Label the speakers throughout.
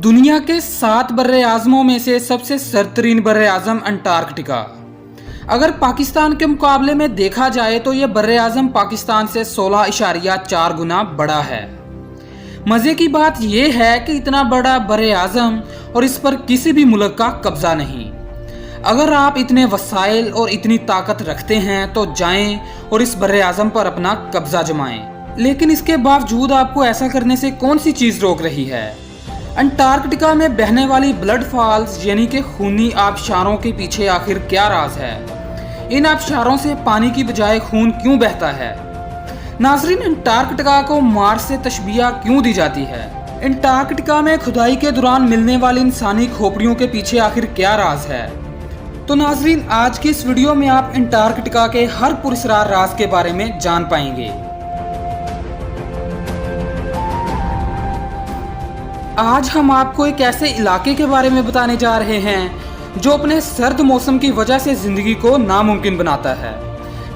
Speaker 1: दुनिया के 7 बर्रे आज़मों में से सबसे सरतरीन बर्रे आज़म अंटार्कटिका। अगर पाकिस्तान के मुकाबले में देखा जाए तो ये बर्रे आज़म पाकिस्तान से 16.4 गुना बड़ा है। मज़े की बात यह है कि इतना बड़ा बर्रे आज़म और इस पर किसी भी मुल्क का कब्ज़ा नहीं। अगर आप इतने वसाइल और इतनी ताकत रखते हैं तो जाएं और इस बर्रे आज़म पर अपना कब्ज़ा जमाएं। लेकिन इसके बावजूद आपको ऐसा करने से कौन सी चीज़ रोक रही है? अंटार्कटिका में बहने वाली ब्लड फॉल्स यानी कि खूनी आबशारों के पीछे आखिर क्या राज है? इन आबशारों से पानी की बजाय खून क्यों बहता है? नाज़रीन, अंटार्कटिका को मार्स से तशबीह क्यों दी जाती है? अंटार्कटिका में खुदाई के दौरान मिलने वाली इंसानी खोपड़ियों के पीछे आखिर क्या राज है? तो नाज़रीन, आज की इस वीडियो में आप अंटार्कटिका के हर पुरस्रार राज के बारे में जान पाएंगे। आज हम आपको एक ऐसे इलाके के बारे में बताने जा रहे हैं जो अपने सर्द मौसम की वजह से जिंदगी को नामुमकिन बनाता है।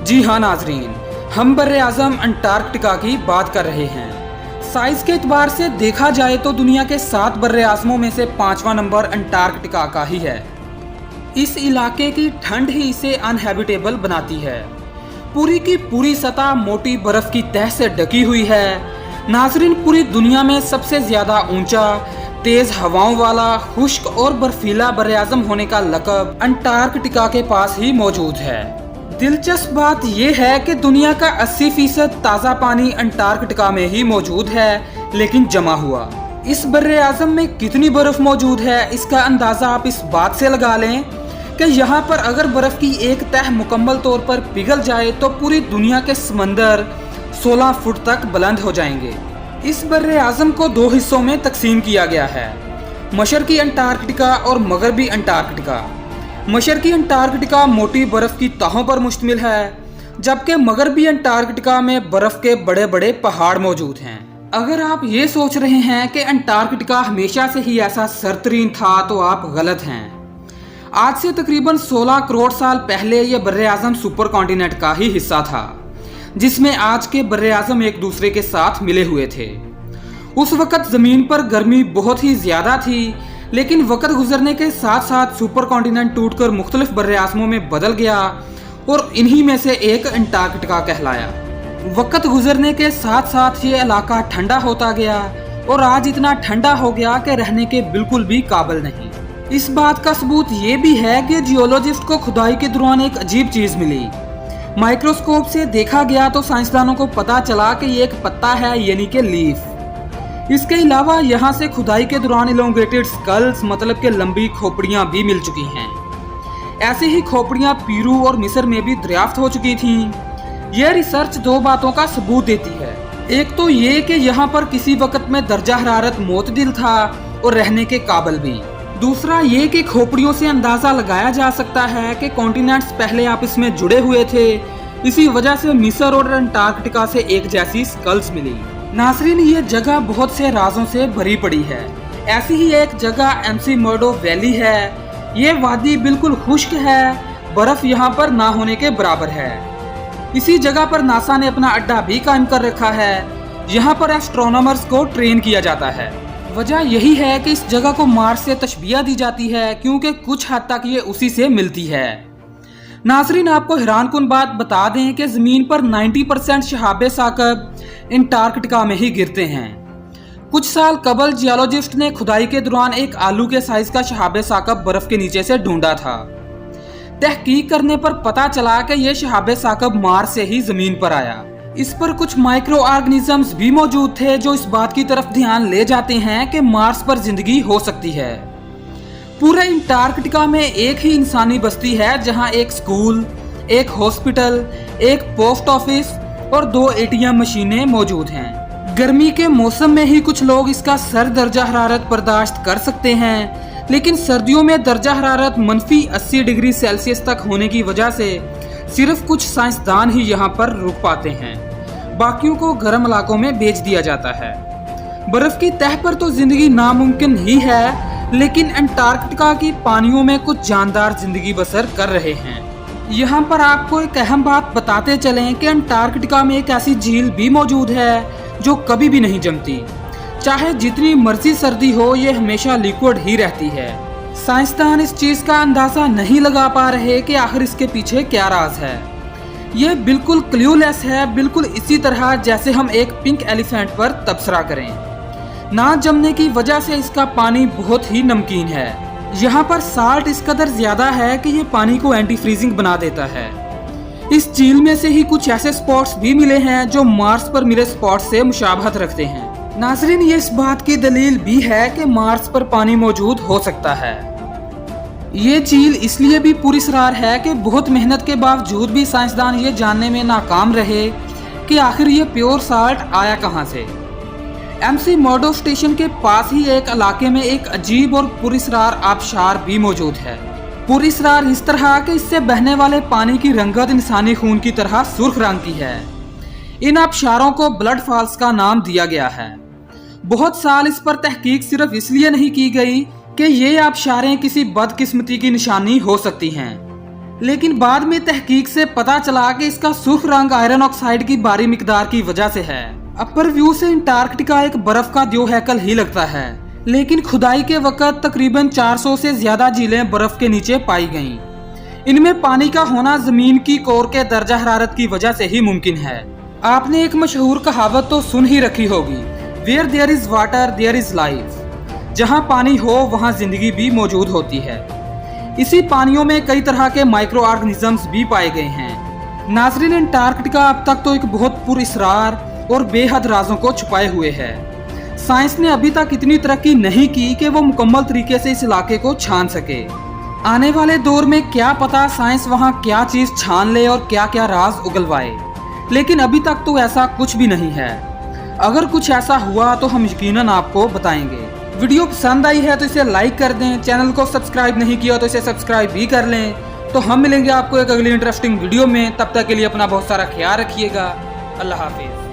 Speaker 1: जी हाँ नाजरीन, हम बर्रे आज़म अंटार्कटिका की बात कर रहे हैं। साइज के एतबार से देखा जाए तो दुनिया के 7 बर्रे आज़मों में से 5वां नंबर अंटार्कटिका का ही है। इस इलाके की ठंड ही इसे अनहैबिटेबल बनाती है। पूरी की पूरी सतह मोटी बर्फ की तह से ढकी हुई है। नाजरीन, पूरी दुनिया में सबसे ज्यादा ऊंचा, तेज हवाओं वाला, खुश्क और बर्फीला बर्रे आज़म होने का लक़ब अंटार्कटिका के पास ही मौजूद है। दिलचस्प बात यह है कि दुनिया का 80% ताज़ा पानी अंटार्कटिका में ही मौजूद है, लेकिन जमा हुआ। इस बर्रे आज़म में कितनी बर्फ मौजूद है, इसका अंदाज़ा आप इस बात से लगा लें कि यहाँ पर अगर बर्फ की एक तह मुकम्मल तौर पर पिघल जाए तो पूरी दुनिया के समंदर 16 फुट तक बुलंद हो जाएंगे। इस बर्रे आज़म को 2 हिस्सों में तकसीम किया गया है, मशरकी अंटार्कटिका और मगरबी अंटार्कटिका। मशरकी अंटार्कटिका मोटी बर्फ की तहों पर मुश्तमिल है, जबकि मगरबी अंटार्कटिका में बर्फ के बड़े बड़े पहाड़ मौजूद हैं। अगर आप ये सोच रहे हैं कि अंटार्कटिका हमेशा से ही ऐसा सरतरीन था तो आप गलत हैं। आज से तकरीबन 16 करोड़ साल पहले यह बर्रे आज़म सुपर कॉन्टिनेंट का ही हिस्सा था, जिसमें आज के बर्रे आज़म एक दूसरे के साथ मिले हुए थे। उस वक़्त ज़मीन पर गर्मी बहुत ही ज़्यादा थी, लेकिन वक़्त गुजरने के साथ साथ सुपर कॉन्टिनेंट टूटकर मुख्तलिफ बर्रे आज़मों में बदल गया और इन्हीं में से एक अंटार्कटिका कहलाया। वक़्त गुजरने के साथ साथ ये इलाका ठंडा होता गया और आज इतना ठंडा हो गया कि रहने के बिल्कुल भी काबिल नहीं। इस बात का सबूत ये भी है कि जियोलॉजिस्ट को खुदाई के दौरान एक अजीब चीज़ मिली। माइक्रोस्कोप से देखा गया तो साइंसदानों को पता चला कि ये एक पत्ता है, यानी कि लीफ। इसके अलावा यहाँ से खुदाई के दौरान इलोंगेटेड स्कल्स मतलब के लंबी खोपड़ियाँ भी मिल चुकी हैं। ऐसी ही खोपड़ियाँ पीरू और मिस्र में भी दरियाफ्त हो चुकी थीं। यह रिसर्च 2 बातों का सबूत देती है। एक तो ये कि यहाँ पर किसी वक्त में दर्जा हरारत मोतदिल था और रहने के काबिल भी। दूसरा ये कि खोपड़ियों से अंदाजा लगाया जा सकता है कि कॉन्टिनेंट्स पहले आपस में जुड़े हुए थे। इसी वजह से मिस्र और अंटार्कटिका से एक जैसी स्कल्स मिली। नाज़रीन, ये जगह बहुत से राजों से भरी पड़ी है। ऐसी ही एक जगह एमसी मर्डो वैली है। ये वादी बिल्कुल खुश्क है, बर्फ यहाँ पर ना होने के बराबर है। इसी जगह पर नासा ने अपना अड्डा भी कायम कर रखा है। यहाँ पर एस्ट्रोनॉमर्स को ट्रेन किया जाता है। वजह यही है कि इस जगह को मार्स से तशबीह दी जाती है, क्योंकि कुछ हद तक ये उसी से मिलती है। नाजरीन, आपको हैरानकुन बात बता दें कि ज़मीन पर 90% शहाबे साकब अंटार्कटिका में ही गिरते हैं। कुछ साल कबल जियोलॉजिस्ट ने खुदाई के दौरान एक आलू के साइज का शहाबे साकब बर्फ के नीचे से ढूंढा था। तहकीक करने पर पता चला कि यह शहाबे साकब मार्स से ही ज़मीन पर आया। इस पर कुछ माइक्रो ऑर्गेनिजम्स भी मौजूद थे जो इस बात की तरफ ध्यान ले जाते हैं कि मार्स पर जिंदगी हो सकती है। पूरे अंटार्कटिका में एक ही इंसानी बस्ती है, जहां एक स्कूल, एक हॉस्पिटल, एक पोस्ट ऑफिस और 2 एटीएम मशीनें मौजूद हैं। गर्मी के मौसम में ही कुछ लोग इसका सर दर्जा हरारत बर्दाश्त कर सकते हैं, लेकिन सर्दियों में दर्जा हरारत -80 डिग्री सेल्सियस तक होने की वजह से सिर्फ कुछ साइंसदान ही यहाँ पर रुक पाते हैं। बाकियों को गर्म इलाकों में भेज दिया जाता है। बर्फ की तह पर तो जिंदगी नामुमकिन ही है, लेकिन अंटार्कटिका की पानियों में कुछ जानदार जिंदगी बसर कर रहे हैं। यहाँ पर आपको एक अहम बात बताते चलें कि अंटार्कटिका में एक ऐसी झील भी मौजूद है जो कभी भी नहीं जमती। चाहे जितनी मर्जी सर्दी हो ये हमेशा लिक्विड ही रहती है। साइंसदान इस चीज का अंदाजा नहीं लगा पा रहे कि आखिर इसके पीछे क्या राज है। ये बिल्कुल क्लूलेस है, बिल्कुल इसी तरह जैसे हम एक पिंक एलिफेंट पर तबसरा करें। ना जमने की वजह से इसका पानी बहुत ही नमकीन है। यहाँ पर साल्ट इस कदर ज्यादा है कि ये पानी को एंटी फ्रीजिंग बना देता है। इस झील में से ही कुछ ऐसे स्पॉट्स भी मिले हैं जो मार्स पर मिले स्पॉट्स से मुशाबहत रखते हैं। नाज़रीन, ये इस बात की दलील भी है कि मार्स पर पानी मौजूद हो सकता है। ये झील इसलिए भी पुरस्कार है कि बहुत मेहनत के बावजूद भी साइंसदान ये जानने में नाकाम रहे कि आखिर ये प्योर साल्ट आया कहाँ से। एमसी मर्डो स्टेशन के पास ही एक इलाके में एक अजीब और पुरस्कार आबशार भी मौजूद है। पुरस्कार इस तरह कि इससे बहने वाले पानी की रंगत इंसानी खून की तरह सुर्ख रंग की है। इन आबशारों को ब्लड फॉल्स का नाम दिया गया है। बहुत साल इस पर तहकीक सिर्फ इसलिए नहीं की गई कि ये आबशारें किसी बदकिस्मती की निशानी हो सकती हैं, लेकिन बाद में तहकीक से पता चला कि इसका सुर्ख रंग आयरन ऑक्साइड की भारी मिकदार की वजह से है। अपर व्यू से अंटार्कटिका एक बर्फ का द्यो हैकल ही लगता है, लेकिन खुदाई के वक्त तकरीबन 400 से ज्यादा झीलें बर्फ के नीचे पाई गईं। इनमें पानी का होना जमीन की कोर के दर्जा हरारत की वजह से ही मुमकिन है। आपने एक मशहूर कहावत तो सुन ही रखी होगी, where there is water there is life. जहाँ पानी हो वहाँ जिंदगी भी मौजूद होती है। इसी पानियों में कई तरह के माइक्रो ऑर्गेनिजम्स भी पाए गए हैं। नाज़रीन, अंटार्कटिका अब तक तो एक बहुत पुरअसरार और बेहद राजों को छुपाए हुए है। साइंस ने अभी तक इतनी तरक्की नहीं की कि वो मुकम्मल तरीके से इस इलाके को छान सके। आने वाले दौर में क्या पता साइंस वहाँ क्या चीज छान ले और क्या क्या राज उगलवाए, लेकिन अभी तक तो ऐसा कुछ भी नहीं है। अगर कुछ ऐसा हुआ तो हम यकीनन आपको बताएंगे। वीडियो पसंद आई है तो इसे लाइक कर दें, चैनल को सब्सक्राइब नहीं किया तो इसे सब्सक्राइब भी कर लें। तो हम मिलेंगे आपको एक अगली इंटरेस्टिंग वीडियो में। तब तक के लिए अपना बहुत सारा ख्याल रखिएगा। अल्लाह हाफिज।